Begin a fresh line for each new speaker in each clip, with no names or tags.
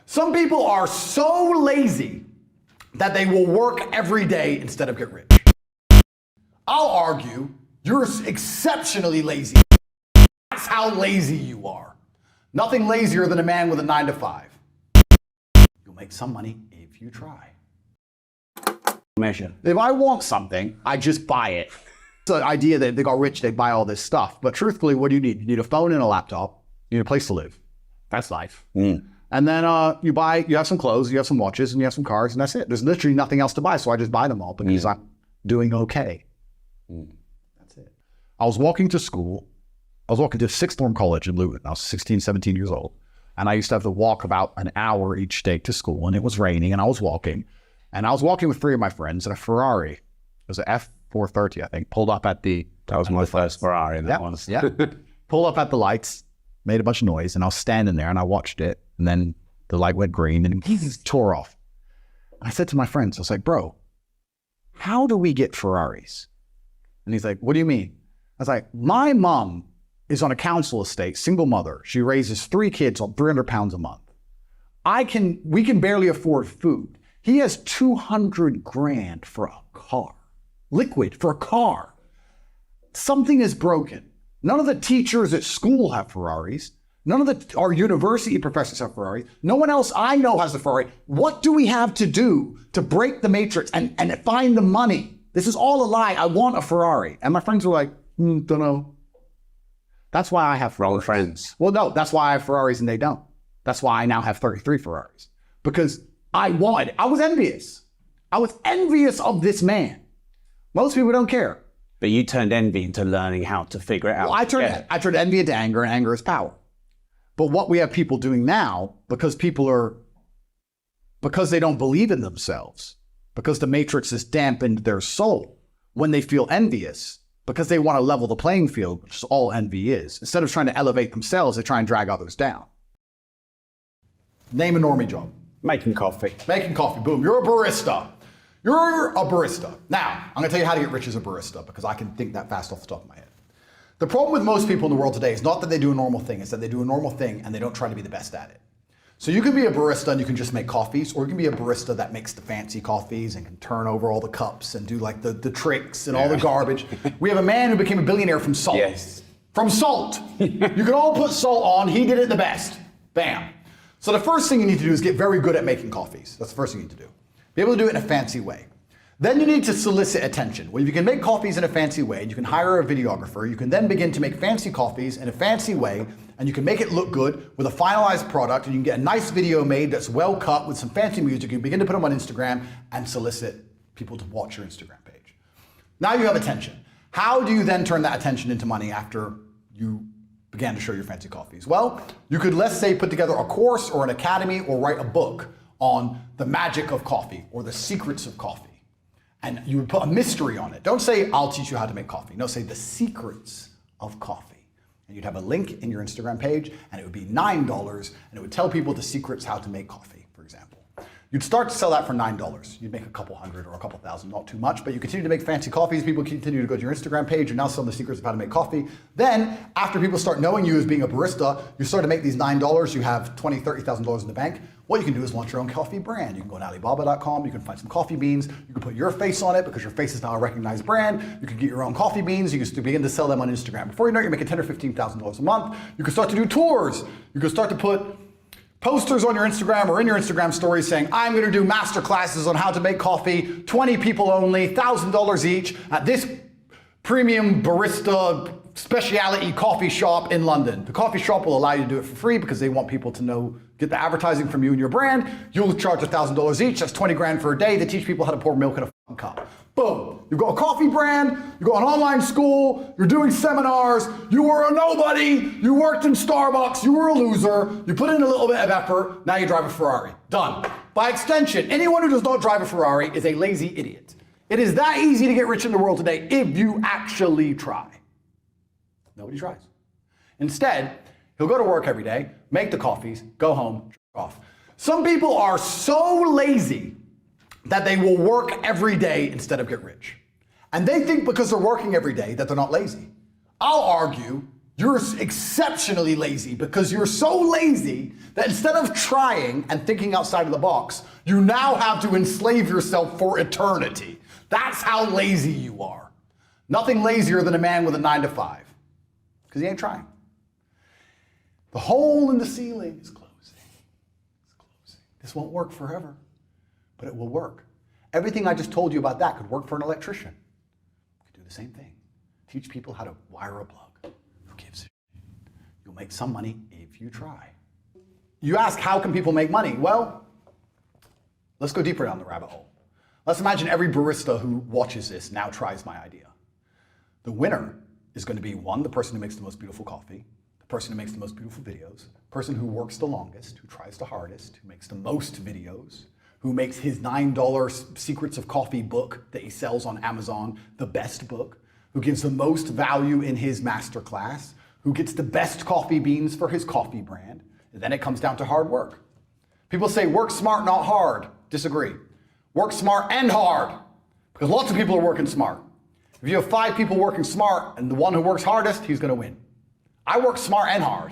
Some people are so lazy that they will work every day instead of get rich. I'll argue you're exceptionally lazy. That's how lazy you are. Nothing lazier than a man with a 9-to-5. You'll make some money if you try.
Measure.
If I want something, I just buy it. It's the idea that they got rich, they buy all this stuff. But truthfully, what do you need? You need a phone and a laptop. You need a place to live. That's life. And then you have some clothes, you have some watches, and you have some cars, and that's it. There's literally nothing else to buy, so I just buy them all because I'm doing okay. That's it. I was walking to school. I was walking to Sixth Form College in Luton. I was 16, 17 years old. And I used to have to walk about an hour each day to school, and it was raining, and I was walking. And I was walking with 3 of my friends, and a Ferrari, it was an F430, I think, pulled up at the...
That was my first Ferrari, that one.
Yeah. Pulled up at the lights, made a bunch of noise, and I was standing there, and I watched it, and then the light went green, and he just tore off. I said to my friends, I was like, bro, how do we get Ferraris? And he's like, what do you mean? I was like, my mom is on a council estate, single mother. She raises 3 kids on 300 pounds a month. We can barely afford food. He has 200 grand for a car. Liquid for a car. Something is broken. None of the teachers at school have Ferraris. None of our university professors have Ferraris. No one else I know has a Ferrari. What do we have to do to break the matrix and find the money? This is all a lie. I want a Ferrari. And my friends were like, don't know. That's why I have
Wrong friends.
Well, no, that's why I have Ferraris and they don't. That's why I now have 33 Ferraris. Because I was envious. I was envious of this man. Most people don't care.
But you turned envy into learning how to figure it out.
Well, I turned envy into anger, and anger is power. But what we have people doing now, because they don't believe in themselves, because the matrix has dampened their soul, when they feel envious, because they want to level the playing field, which is all envy is. Instead of trying to elevate themselves, they try and drag others down. Name a normie job.
Making coffee.
Making coffee, boom. You're a barista. You're a barista. Now, I'm gonna tell you how to get rich as a barista because I can think that fast off the top of my head. The problem with most people in the world today is not that they do a normal thing, it's that they do a normal thing and they don't try to be the best at it. So you can be a barista and you can just make coffees, or you can be a barista that makes the fancy coffees and can turn over all the cups and do like the tricks and all the garbage. We have a man who became a billionaire from salt.
Yes.
From salt. You can all put salt on, he did it the best. Bam. So the first thing you need to do is get very good at making coffees. That's the first thing you need to do. Be able to do it in a fancy way. Then you need to solicit attention. Well, if you can make coffees in a fancy way, you can hire a videographer, you can then begin to make fancy coffees in a fancy way, and you can make it look good with a finalized product, and you can get a nice video made that's well cut with some fancy music. You can begin to put them on Instagram and solicit people to watch your Instagram page. Now you have attention. How do you then turn that attention into money after you began to show your fancy coffees? Well, you could, let's say, put together a course or an academy or write a book on the magic of coffee or the secrets of coffee. And you would put a mystery on it. Don't say, I'll teach you how to make coffee. No, say the secrets of coffee. And you'd have a link in your Instagram page and it would be $9 and it would tell people the secrets how to make coffee, for example. You'd start to sell that for $9. You'd make a couple hundred or a couple thousand, not too much, but you continue to make fancy coffees. People continue to go to your Instagram page. You're now selling the secrets of how to make coffee. Then, after people start knowing you as being a barista, you start to make these $9. You have $20,000, $30,000 in the bank. What you can do is launch your own coffee brand. You can go on Alibaba.com. You can find some coffee beans. You can put your face on it because your face is now a recognized brand. You can get your own coffee beans. You can begin to sell them on Instagram. Before you know it, you're making $10,000 or $15,000 a month. You can start to do tours. You can start to put posters on your Instagram or in your Instagram stories saying, I'm going to do master classes on how to make coffee, 20 people only, $1,000 each at this premium barista specialty coffee shop in London. The coffee shop will allow you to do it for free because they want people to know, get the advertising from you and your brand. You'll charge $1,000 each. That's 20 grand for a day to teach people how to pour milk in a fucking cup. Boom. You've got a coffee brand, you've got an online school, you're doing seminars, you were a nobody, you worked in Starbucks, you were a loser, you put in a little bit of effort, now you drive a Ferrari. Done. By extension, anyone who does not drive a Ferrari is a lazy idiot. It is that easy to get rich in the world today if you actually try. Nobody tries. Instead, he'll go to work every day, make the coffees, go home, jerk off. Some people are so lazy that they will work every day instead of get rich. And they think because they're working every day that they're not lazy. I'll argue You're exceptionally lazy because you're so lazy that instead of trying and thinking outside of the box, you now have to enslave yourself for eternity. That's how lazy you are. Nothing lazier than a man with a 9-to-5 because he ain't trying. The hole in the ceiling is closing. It's closing. This won't work forever, but it will work. Everything I just told you about that could work for an electrician. You could do the same thing. Teach people how to wire a plug. Who gives a shit? You'll make some money if you try. You ask, how can people make money? Well, let's go deeper down the rabbit hole. Let's imagine every barista who watches this now tries my idea. The winner is going to be, one, the person who makes the most beautiful coffee, the person who makes the most beautiful videos, the person who works the longest, who tries the hardest, who makes the most videos, who makes his $9 Secrets of Coffee book that he sells on Amazon the best book, who gives the most value in his masterclass, who gets the best coffee beans for his coffee brand. And then it comes down to hard work. People say work smart, not hard. Disagree. Work smart and hard, because lots of people are working smart. If you have 5 people working smart and the one who works hardest, he's going to win. I work smart and hard.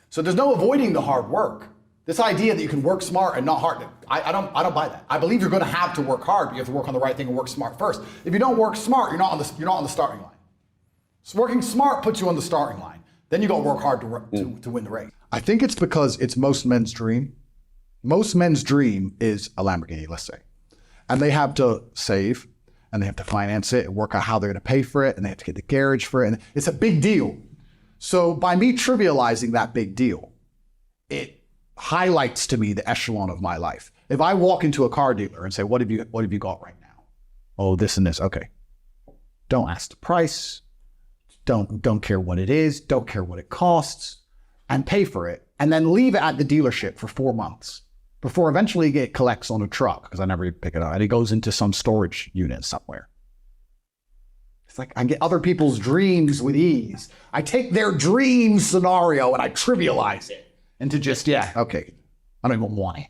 So there's no avoiding the hard work. This idea that you can work smart and not hard, I don't buy that. I believe you're going to have to work hard, but you have to work on the right thing and work smart first. If you don't work smart, you're not on the starting line. So working smart puts you on the starting line. Then you got to work hard to win the race.
I think it's because it's most men's dream. Most men's dream is a Lamborghini, let's say. And they have to save, and they have to finance it, and work out how they're going to pay for it, and they have to get the garage for it. And it's a big deal. So by me trivializing that big deal, it highlights to me the echelon of my life. If I walk into a car dealer and say, what have you got right now? Oh, this and this. Okay. Don't ask the price. Don't care what it is. Don't care what it costs, and pay for it. And then leave it at the dealership for 4 months before eventually it collects on a truck, because I never pick it up, and it goes into some storage unit somewhere. It's like I get other people's dreams with ease. I take their dream scenario and I trivialize it into just, yeah, okay, I don't even want it.